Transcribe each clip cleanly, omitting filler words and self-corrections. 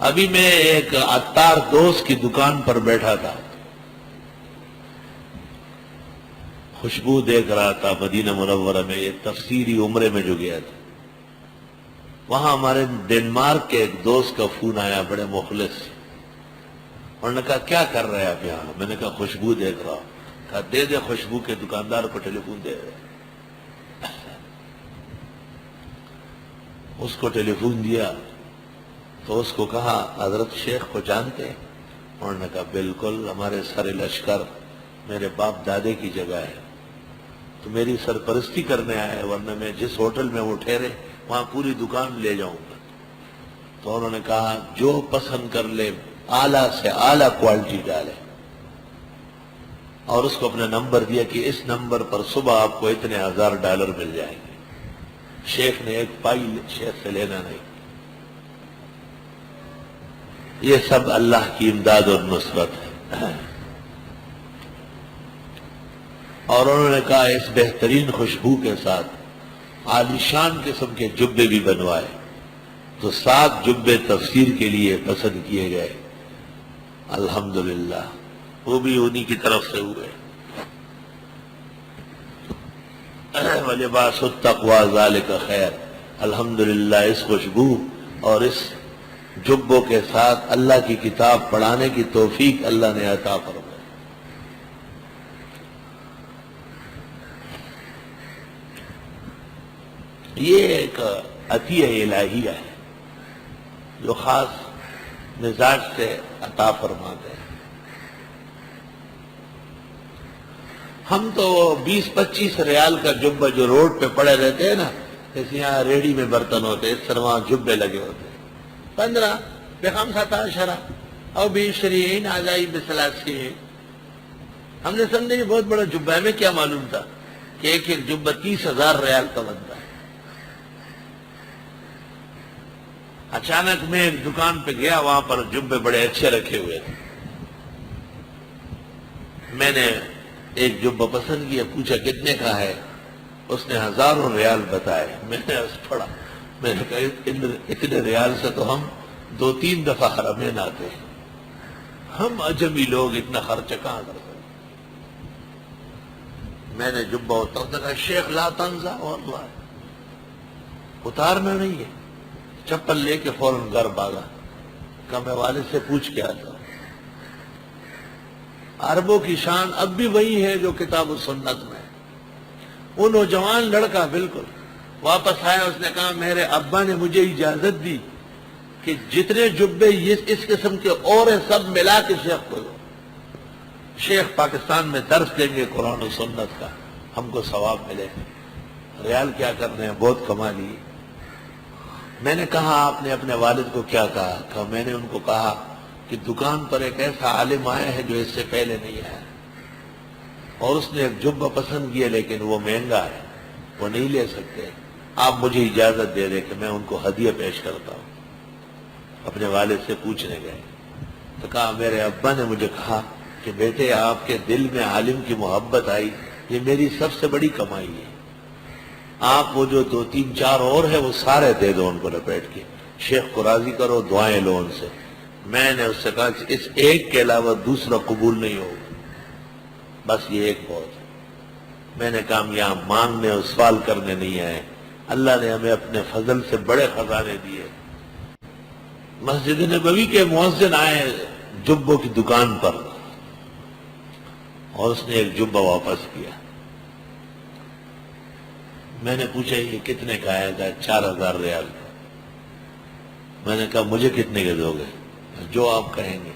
ابھی میں ایک عطار دوست کی دکان پر بیٹھا تھا، خوشبو دیکھ رہا تھا مدینہ منورہ میں، یہ تفسیری عمرے میں جو گیا تھا، وہاں ہمارے ڈنمارک کے ایک دوست کا فون آیا، بڑے مخلص، انہوں نے کہا کیا کر رہے ہیں آپ یہاں؟ میں نے کہا خوشبو دیکھ رہا ہوں۔ کہا دے دے خوشبو کے دکاندار کو ٹیلی فون دے دے۔ اس کو ٹیلی فون دیا تو اس کو کہا حضرت شیخ کو جانتے ہیں؟ انہوں نے کہا بالکل، ہمارے سر لشکر میرے باپ دادے کی جگہ ہے، تو میری سرپرستی کرنے آئے، ورنہ میں جس ہوٹل میں وہ ٹھہرے وہاں پوری دکان لے جاؤں گا۔ تو انہوں نے کہا جو پسند کر لے، اعلیٰ سے اعلیٰ کوالٹی ڈالے، اور اس کو اپنا نمبر دیا کہ اس نمبر پر صبح آپ کو اتنے $1000 مل جائیں گے۔ شیخ نے ایک پائی شیخ سے لینا نہیں۔ یہ سب اللہ کی امداد اور نصرت ہے۔ اور انہوں نے کہا اس بہترین خوشبو کے ساتھ عالیشان قسم کے جبے بھی بنوائے، تو 7 جبے تفسیر کے لیے پسند کیے گئے، الحمدللہ وہ بھی انہی کی طرف سے ہوئے۔ وَلِبَاسُ التَّقْوَىٰ ذَلِكَ خیر، الحمدللہ اس خوشبو اور اس جبوں کے ساتھ اللہ کی کتاب پڑھانے کی توفیق اللہ نے عطا فرمائی۔ یہ ایک عطیہ الہیہ ہے جو خاص مزاج سے عطا فرماتے ہیں۔ ہم تو 20-25 ریال کا جبہ جو روڈ پہ پڑے رہتے ہیں نا، جیسے یہاں ریڑی میں برتن ہوتے ہیں، اس طرح وہاں جبے لگے ہوتے ہیں، 15 ب15 او 20 آزائی ب30۔ ہم نے سمجھے یہ بہت بڑا جبہ ہے، ہمیں کیا معلوم تھا کہ ایک ایک جبہ 30,000 ریال کا بنتا ہے۔ اچانک میں ایک دکان پہ گیا، وہاں پر جبے بڑے اچھے رکھے ہوئے تھے، میں نے ایک جبہ پسند کیا، پوچھا کتنے کا ہے؟ اس نے 1000 ریال بتائے۔ میں نے پڑھا، میں نے کہا اتنے ریال سے تو ہم 2-3 دفعہ حرمین آتے ہیں، ہم عجمی لوگ اتنا خرچہ کہاں کرتے ہیں؟ میں نے جبہ اتارا، کہا شیخ لا تنزع واللہ، اتارنا نہیں ہے۔ چپل لے کے فوراً گھر بھاگا، کہا میں والد سے پوچھ کے آتا ہوں۔ عربوں کی شان اب بھی وہی ہے جو کتاب و سنت میں ہے۔ وہ نوجوان لڑکا بالکل واپس آیا، اس نے کہا میرے ابا نے مجھے اجازت دی کہ جتنے جبے اس قسم کے اور ہیں سب ملا کے شیخ کو دو۔ شیخ پاکستان میں درس دیں گے قرآن و سنت کا، ہم کو ثواب ملے۔ ریال کیا کرنے ہیں، بہت کما لیے۔ میں نے کہا آپ نے اپنے والد کو کیا کہا؟ کہ میں نے ان کو کہا کہ دکان پر ایک ایسا عالم آیا ہے جو اس سے پہلے نہیں آیا، اور اس نے ایک جبہ پسند کیا لیکن وہ مہنگا ہے، وہ نہیں لے سکتے، آپ مجھے اجازت دے دیں کہ میں ان کو ہدیہ پیش کرتا ہوں۔ اپنے والد سے پوچھنے گئے تو کہا میرے ابا نے مجھے کہا کہ بیٹے آپ کے دل میں عالم کی محبت آئی، یہ میری سب سے بڑی کمائی ہے، آپ وہ جو 2-3-4 اور ہے وہ سارے دے دو ان کو لپیٹ کے، شیخ کو راضی کرو، دعائیں لو ان سے۔ میں نے اس سے کہا کہ اس ایک کے علاوہ دوسرا قبول نہیں ہوگا، بس یہ ایک بہت ہے۔ میں نے کہا ہم یہاں مانگنے اور سوال کرنے نہیں آئے، اللہ نے ہمیں اپنے فضل سے بڑے خزانے دیے۔ مسجد نبوی کے مؤذن آئے جبوں کی دکان پر، اور اس نے ایک جبہ واپس کیا۔ میں نے پوچھا یہ کتنے کا آیا تھا؟ 4000 ریال کا۔ میں نے کہا مجھے کتنے کے دو گے؟ جو آپ کہیں گے۔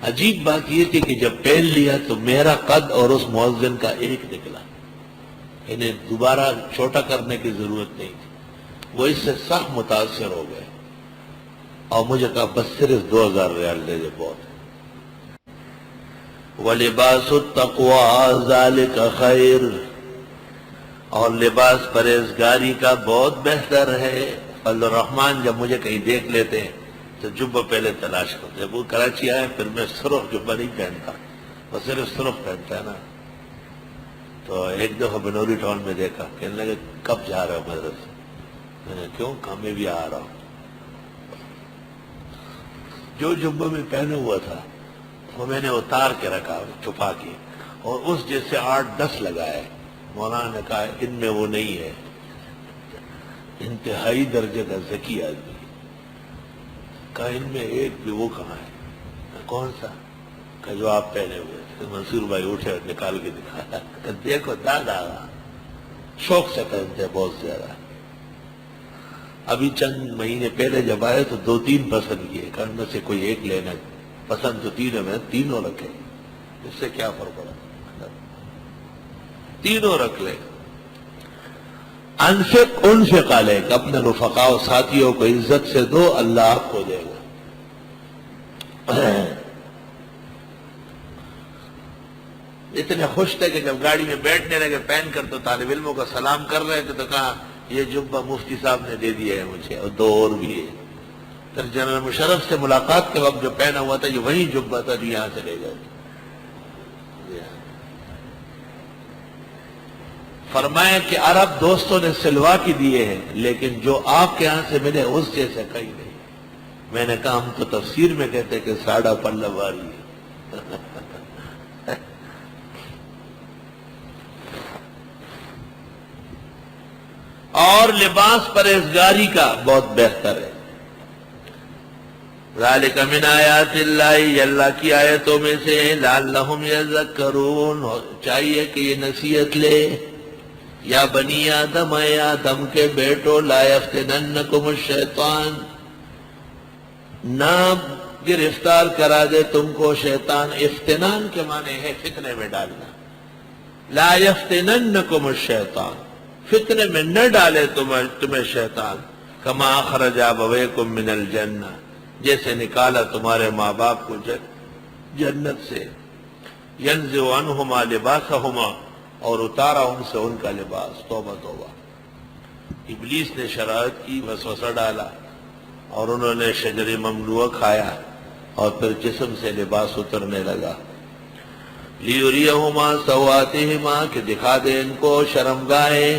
عجیب بات یہ تھی کہ جب پہن لیا تو میرا قد اور اس مؤذن کا ایک نکلا، انہیں دوبارہ چھوٹا کرنے کی ضرورت نہیں تھی۔ وہ اس سے سخت متاثر ہو گئے اور مجھے کہا بس صرف 2000 ریال دے دے، بہت۔ وَلِبَاسُ التَّقْوَىٰ ذَلِكَ خَيْرٌ، اور لباس پرہیزگاری کا بہت بہتر ہے۔ فضل الرحمان جب مجھے کہیں دیکھ لیتے ہیں تو جبہ پہلے تلاش کرتے ہیں۔ وہ کراچی آئے پھر میں سرخ جبہ نہیں پہنتا، وہ صرف سرخ پہنتا ہے نا۔ تو ایک دفعہ بنوری ٹاؤن میں دیکھا، کہنے لگے کب جا رہے ہو مدرسے؟ میں نے کیوں؟ کہا میں بھی آ رہا ہوں۔ جو جبہ میں پہنے ہوا تھا وہ میں نے اتار کے رکھا چھپا کے، اور اس جیسے 8-10 لگائے۔ مولانا نے کہا ان میں وہ نہیں ہے، انتہائی درجے کا ذکی آدمی۔ کہا ان میں ایک بھی وہ کہاں ہے؟ کہا کون سا؟ کہا جو آپ پہنے ہوئے تھے۔ منصور بھائی اٹھے اور نکال کے دکھایا، کہ دیکھو دادا، شوق سے پہنتے بہت زیادہ۔ ابھی چند مہینے پہلے جب آئے تو 2-3 پسند کیے، کہ ان میں سے کوئی ایک لینا، پسند تو 3 ہے، میں 3 رکھے، اس سے کیا فرق پڑا؟ 3 رکھ لے۔ انفق علیک، اپنے رفقاء و ساتھیوں کو عزت سے دو، اللہ آپ کو دے گا۔ اتنے خوش تھے کہ جب گاڑی میں بیٹھنے لگے پہن کر تو طالب علموں کا سلام کر رہے تھے، تو کہا یہ جبہ مفتی صاحب نے دے دیا ہے مجھے، اور 2 اور بھی ہے۔ پھر جنرل مشرف سے ملاقات کے وقت جو پہنا ہوا تھا یہ وہی جبہ تھا جو یہاں سے لے گئے۔ فرمایا کہ عرب دوستوں نے سلوا کے دیے ہیں، لیکن جو آپ کے ہاں سے ملے اس جیسے کہیں نہیں۔ میں نے کہا ہم تو تفسیر میں کہتے کہ ساڑھا پلہ واری ہے۔ اور لباس پرہیزگاری کا بہت بہتر ہے۔ ذالک من آیات اللہ، یہ اللہ کی آیتوں میں سے، لعلہم یذکرون، چاہیے کہ یہ نصیحت لے۔ یا بنی آدم، اے آدم کے بیٹو، لا یفتننکم الشیطان، نہ گرفتار کرا دے تم کو شیطان۔ افتنان کے معنی ہے فتنے میں ڈالنا۔ لا یفتننکم الشیطان، فتنے میں نہ ڈالے تمہیں شیطان۔ کما اخرج ابویکم من الجنہ، جیسے نکالا تمہارے ماں باپ کو جنت سے۔ ینزع عنہما لباسہما، اور اتارا ان سے ان کا لباس۔ توبہ توبہ، ابلیس نے شرارت کی، وسوسہ ڈالا، اور انہوں نے شجر ممنوعہ کھایا، اور پھر جسم سے لباس اترنے لگا۔ لیریہما سوآتہما، کہ دکھا دے ان کو شرمگاہیں۔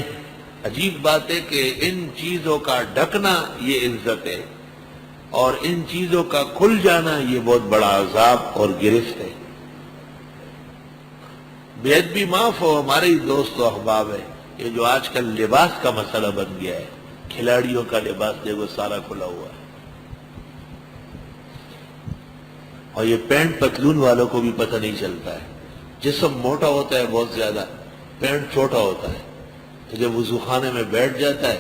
عجیب بات ہے کہ ان چیزوں کا ڈھکنا یہ عزت ہے، اور ان چیزوں کا کھل جانا یہ بہت بڑا عذاب اور گرفت ہے۔ بے ادبی معاف ہو، ہمارے ہی دوست و احباب ہے، یہ جو آج کل لباس کا مسئلہ بن گیا ہے، کھلاڑیوں کا لباس دیکھو سارا کھلا ہوا ہے، اور یہ پینٹ پتلون والوں کو بھی پتہ نہیں چلتا ہے۔ جسم موٹا ہوتا ہے بہت زیادہ، پینٹ چھوٹا ہوتا ہے، تو جب وضو خانے میں بیٹھ جاتا ہے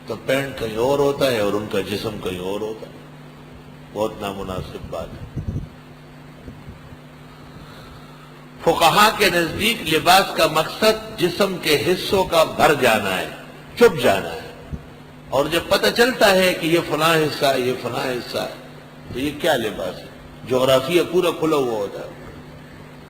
تو پینٹ کہیں اور ہوتا ہے اور ان کا جسم کہیں اور ہوتا ہے۔ بہت نامناسب بات ہے۔ فقہا کے نزدیک لباس کا مقصد جسم کے حصوں کا بھر جانا ہے، چھپ جانا ہے، اور جب پتہ چلتا ہے کہ یہ فلاں حصہ ہے، یہ فلاں حصہ ہے، تو یہ کیا لباس ہے؟ جغرافیہ پورا کھلا ہوا ہوتا ہے،